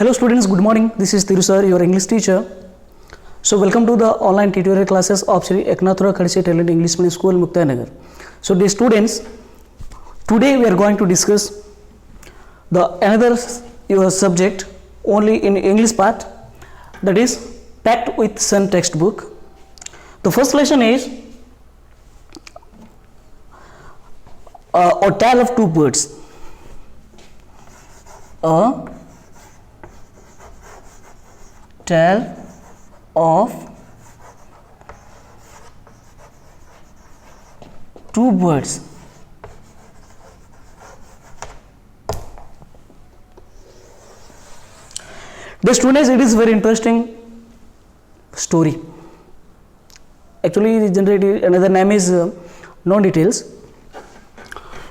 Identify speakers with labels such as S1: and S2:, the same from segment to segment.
S1: Hello students, good morning. This is Thiru sir, your English teacher. So welcome to the online tutorial classes of Sri Eknathura Khadse Talent English Medium School, Muktanagar. So dear students, today we are going to discuss the another your subject only in English part, that is Packed with Sun textbook. The first lesson is A Tale of Two Birds. A tale of two birds. The students, it is very interesting story. Actually, another name is no details.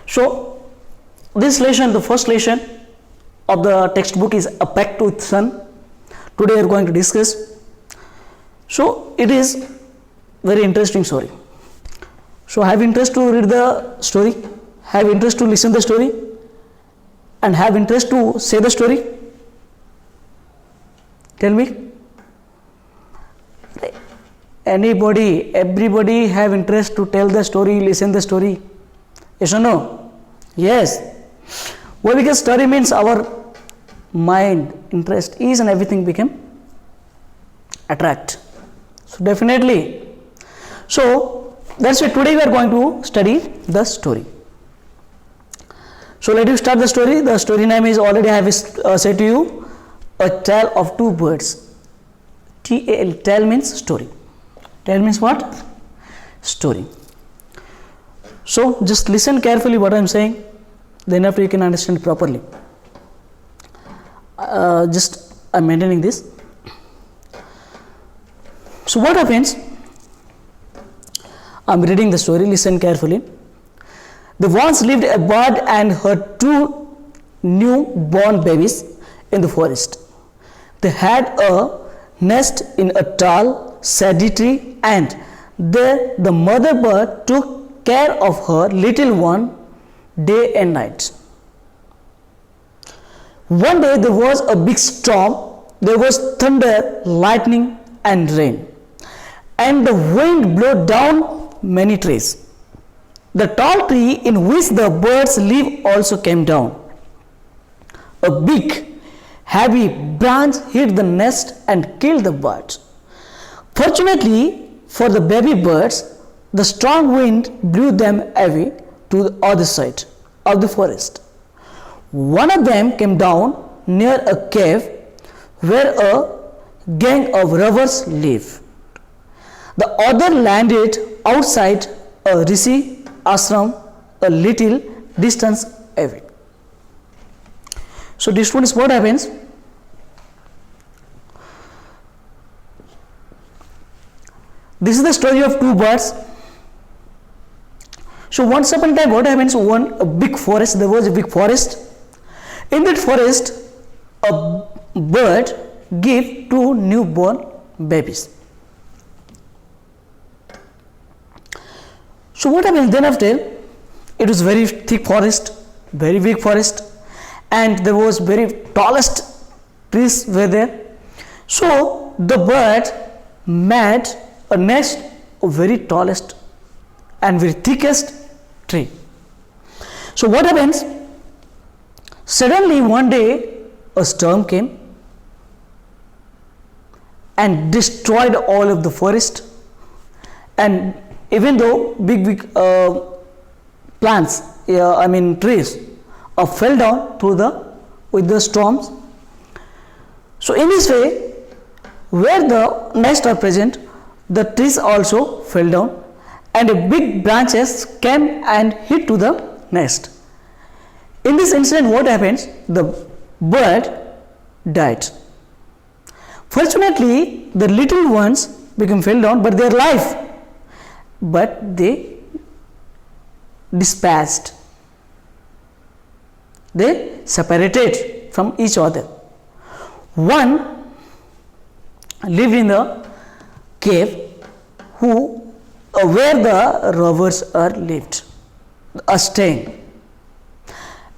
S1: So this lesson, the first lesson of the textbook is A Pact with Sun. Today we are going to discuss. So it is very interesting story. So have interest to read the story, have interest to listen the story, and have interest to say the story. Tell me. Anybody, everybody have interest to tell the story, listen the story. Yes or no? Yes. Why? Because story means our mind, interest, each and everything become attract. So definitely. So that's why today we are going to study the story. So let us start the story. The story name is already I have said to you, A Tale of Two Birds. T-A-L, tale means story. Tale means what? Story. So just listen carefully what I am saying, then after you can understand properly. Just I'm maintaining this. So what happens? I'm reading the story, listen carefully. There once lived a bird and her two newborn babies in the forest. They had a nest in a tall shady tree, and there the mother bird took care of her little one day and night. One day there was a big storm. There was thunder, lightning and rain, and the wind blew down many trees. The tall tree in which the birds live also came down. A big, heavy branch hit the nest and killed the birds. Fortunately for the baby birds, the strong wind blew them away to the other side of the forest. One of them came down near a cave where a gang of robbers lived. The other landed outside a rishi ashram a little distance away. So this one is what happens. This is the story of two birds. So once upon a time, what happens? A big forest. There was a big forest. In that forest, a bird gave two newborn babies. So what happened then after? It was very thick forest, very big forest, and there was very tallest trees were there. So the bird made a nest of very tallest and very thickest tree. So what happens? Suddenly one day a storm came and destroyed all of the forest, and even though big plants, trees fell down with the storms. So in this way, where the nests are present, the trees also fell down, and a big branches came and hit to the nest. In this incident, what happens? The bird died. Fortunately, the little ones became fell down, but they are alive. But they dispatched. They separated from each other. One lived in the cave where the robbers are lived, are staying.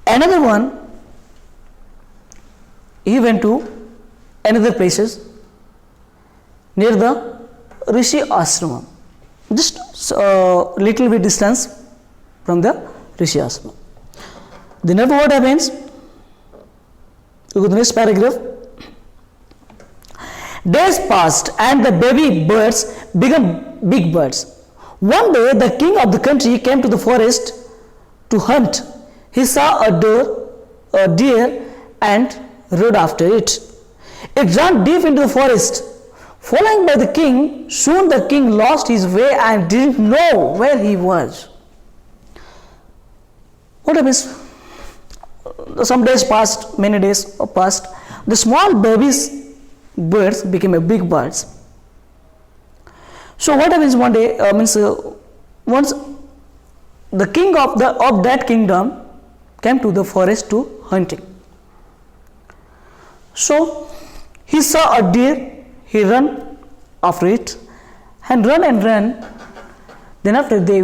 S1: Another one, he went to another places near the Rishi Ashrama, just little bit distance from the Rishi Ashrama. Then what happens? Look at the next paragraph. Days passed and the baby birds became big birds. One day the king of the country came to the forest to hunt. He saw a deer and rode after it. It ran deep into the forest. Following by the king, soon the king lost his way and didn't know where he was. What happens? Some days passed, many days passed. The small babies birds became a big birds. So what happens one day? Once the king of that kingdom came to the forest to hunting. So he saw a deer, he ran after it and ran. Then after they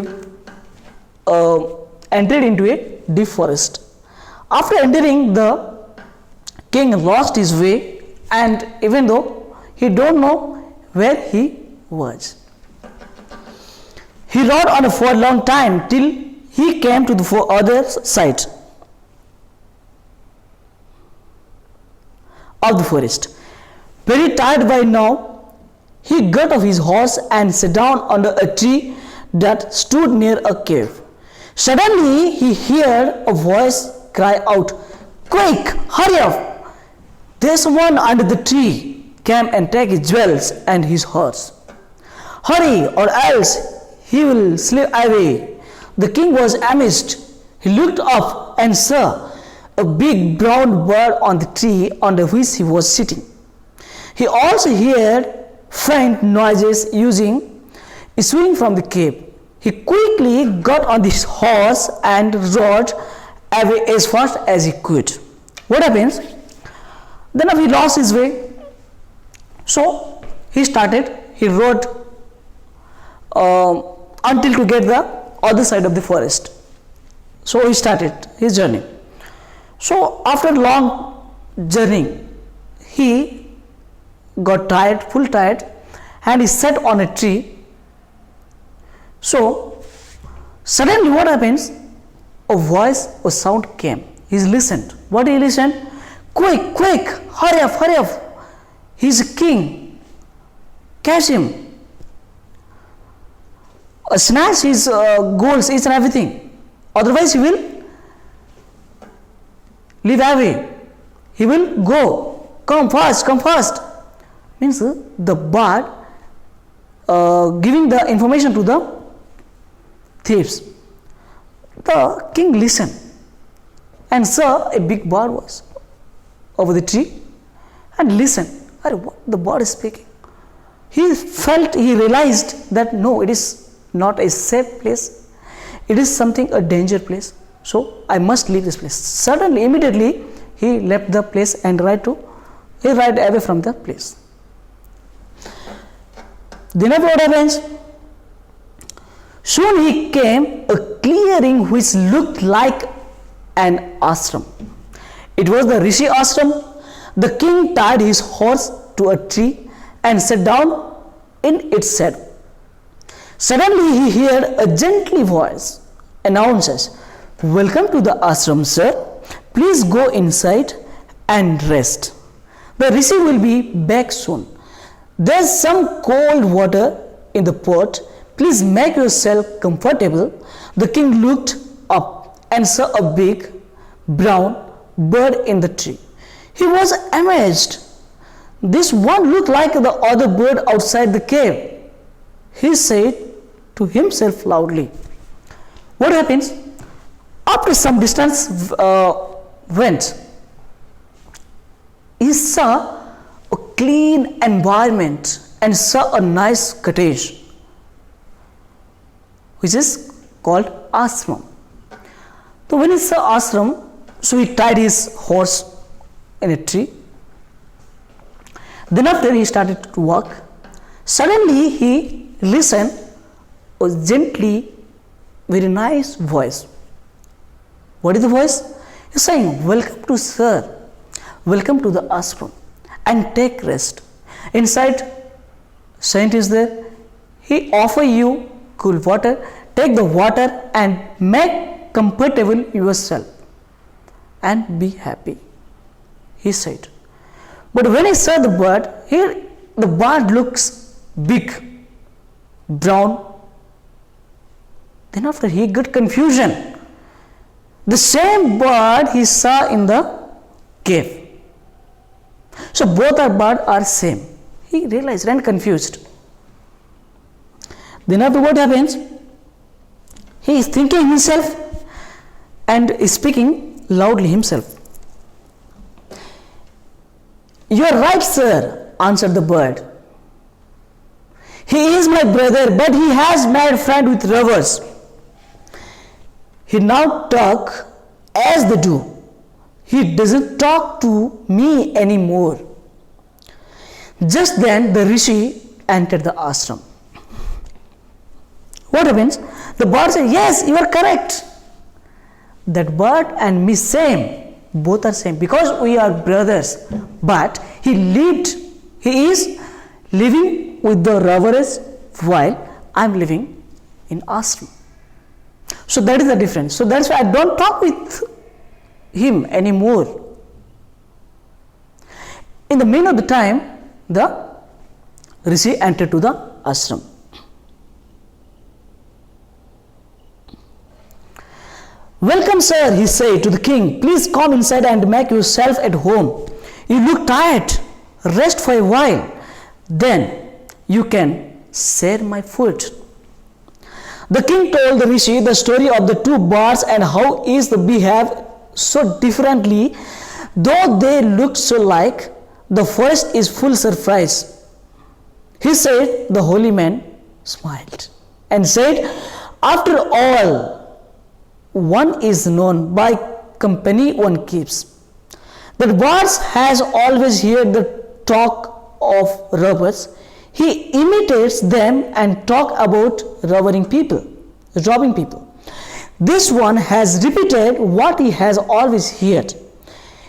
S1: entered into a deep forest. After entering, the king lost his way, and even though he don't know where he was. He rode on for a long time till he came to the other side of the forest. Very tired by now, he got off his horse and sat down under a tree that stood near a cave. Suddenly he heard a voice cry out, "Quick, hurry up! There's someone under the tree. Come and take his jewels and his horse. Hurry, or else he will slip away." The king was amazed. He looked up and saw a big brown bird on the tree under which he was sitting. He also heard faint noises issuing from the cave. He quickly got on his horse and rode away as fast as he could. What happens? Then he lost his way. So he rode until to get the other side of the forest. So he started his journey. So after a long journey, he got tired, full tired, and he sat on a tree. So suddenly what happens? A sound came. He listened. What he listened? "Quick, quick, hurry up. He's a king. Catch him. Snatch his goals, each and everything. Otherwise he will leave away. He will go. Come fast. Means the bird giving the information to the thieves. The king listened and saw a big bird was over the tree and listened. What the bird is speaking? He realized that no, it is not a safe place. It is a danger place. So I must leave this place. Suddenly, immediately, he left the place and he ride away from the place. Then what happens? Soon he came a clearing which looked like an ashram. It was the Rishi Ashram. The king tied his horse to a tree and sat down in its shadow. Suddenly he heard a gentle voice announces, "Welcome to the ashram, sir. Please go inside and rest. The Rishi will be back soon. There's some cold water in the pot. Please make yourself comfortable." The king looked up and saw a big brown bird in the tree. He was amazed. This one looked like the other bird outside the cave. He said to himself loudly. What happens? After some distance went, he saw a clean environment and saw a nice cottage, which is called ashram. So when he saw ashram, so he tied his horse in a tree. Then after he started to walk. Suddenly he listened a gently, very nice voice. What is the voice? He's saying, "Welcome to sir. Welcome to the ashram. and take rest. Inside, saint is there. He offer you cool water. Take the water and make comfortable yourself and be happy, he said. But when he saw the bird, here the bird looks big, brown. Then after he got confusion. The same bird he saw in the cave. So both our birds are same. He realized and confused. Then after what happens? He is thinking himself and is speaking loudly himself. You are right, sir, answered the bird. He is my brother, but he has made friend with robbers. He now talk as they do. He doesn't talk to me anymore. Just then the rishi entered the ashram. What happens? The bird said, yes, you are correct. That bird and me same. Both are same because we are brothers. But he is living with the robbers while I am living in ashram. So that is the difference. So that's why I don't talk with him anymore. In the middle of the time, the rishi entered to the ashram. Welcome, sir, he said to the king. Please come inside and make yourself at home. You look tired. Rest for a while. Then you can share my food. The king told the rishi the story of the two birds and how each behave so differently, though they look so like. The first is full surprise. He said, the holy man smiled and said, after all, one is known by company one keeps. The birds has always heard the talk of robbers. He imitates them and talk about robbing people. This one has repeated what he has always heard.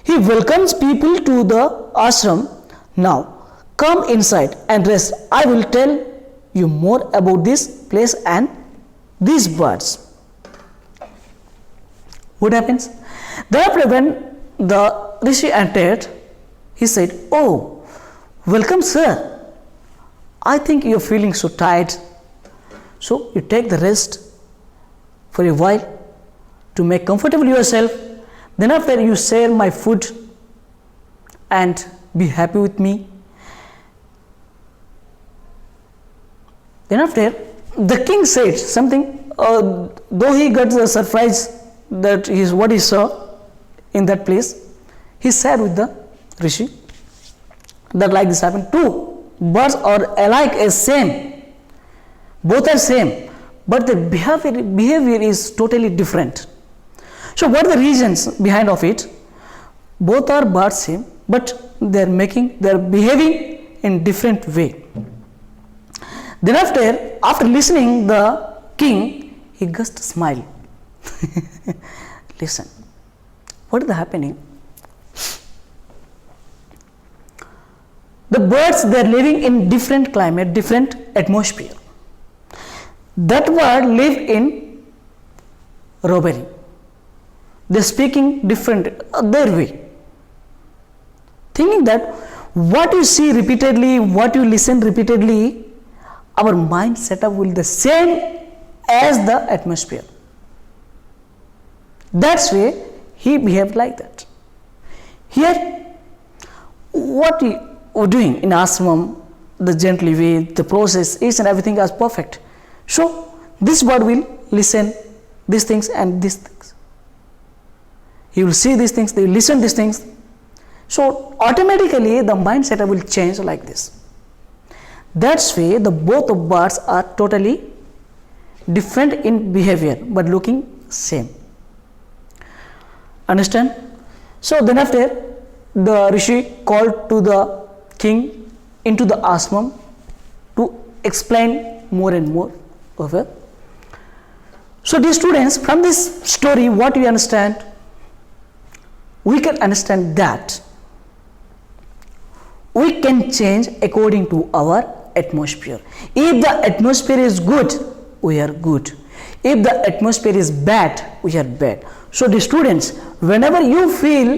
S1: He welcomes people to the ashram. Now, come inside and rest. I will tell you more about this place and these birds. What happens? Thereafter, when the rishi entered, he said, oh, welcome, sir. I think you are feeling so tired. So you take the rest for a while to make comfortable yourself. Then after you share my food and be happy with me. Then after the king said something, though he got the surprise that is what he saw in that place, he said with the rishi that like this happened. Two birds are alike as same. Both are same, but the behavior is totally different. So what are the reasons behind of it? Both are birds same, but they are behaving in different way. Then after listening the king, he just smiled. Listen, what is happening? The birds, they are living in different climate, different atmosphere. That bird live in robbery. They are speaking different their way. Thinking that what you see repeatedly, what you listen repeatedly, our mind setup will be the same as the atmosphere. That's why he behaved like that. Here, what we are doing in ashram, the gently way, the process, each and everything is perfect. So this bird will listen these things and these things. He will see these things, they will listen these things. So automatically the mind setup will change like this. That's why the both of birds are totally different in behavior but looking same. Understand? So then after the rishi called to the king into the ashram to explain more and more over. So dear students, from this story what we understand? We can understand that we can change according to our atmosphere. If the atmosphere is good, we are good. If the atmosphere is bad, we are bad. So the students, whenever you feel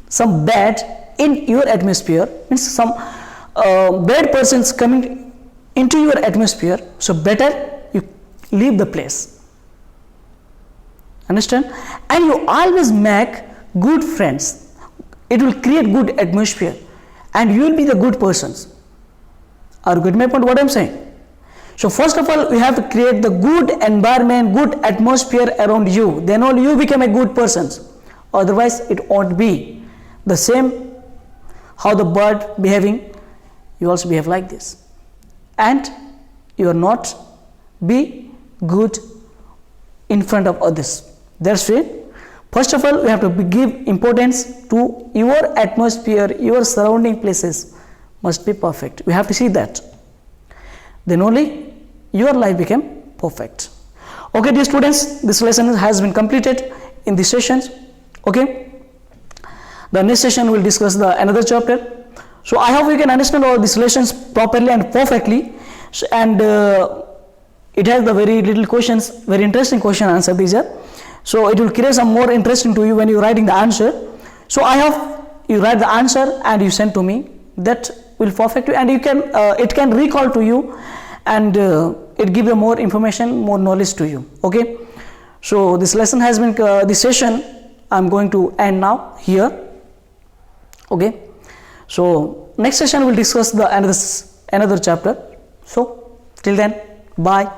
S1: some bad in your atmosphere, means some bad persons coming into your atmosphere, so better you leave the place. Understand? And you always make good friends. It will create good atmosphere and you will be the good persons. Are you getting my point what I am saying? So first of all, we have to create the good environment, good atmosphere around you. Then only you become a good person. Otherwise, it won't be the same. How the bird behaving, you also behave like this. And you are not be good in front of others. That's it. First of all, we have to give importance to your atmosphere, your surrounding places must be perfect. We have to see that. Then only your life became perfect. Okay, dear students, this lesson has been completed in this sessions. Okay, the next session will discuss the another chapter. So I hope you can understand all these lessons properly and perfectly. So, and it has the very little questions, very interesting question answer these are. So it will create some more interesting to you when you are writing the answer. So I hope you write the answer and you send to me. That will perfect you, and you can it can recall to you, and it give you more information, more knowledge to you. Okay, so this lesson has been this session I'm going to end now here. Okay, so next session we'll discuss the another chapter. So till then, bye.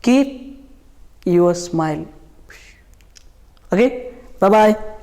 S1: Keep your smile. Okay, bye bye.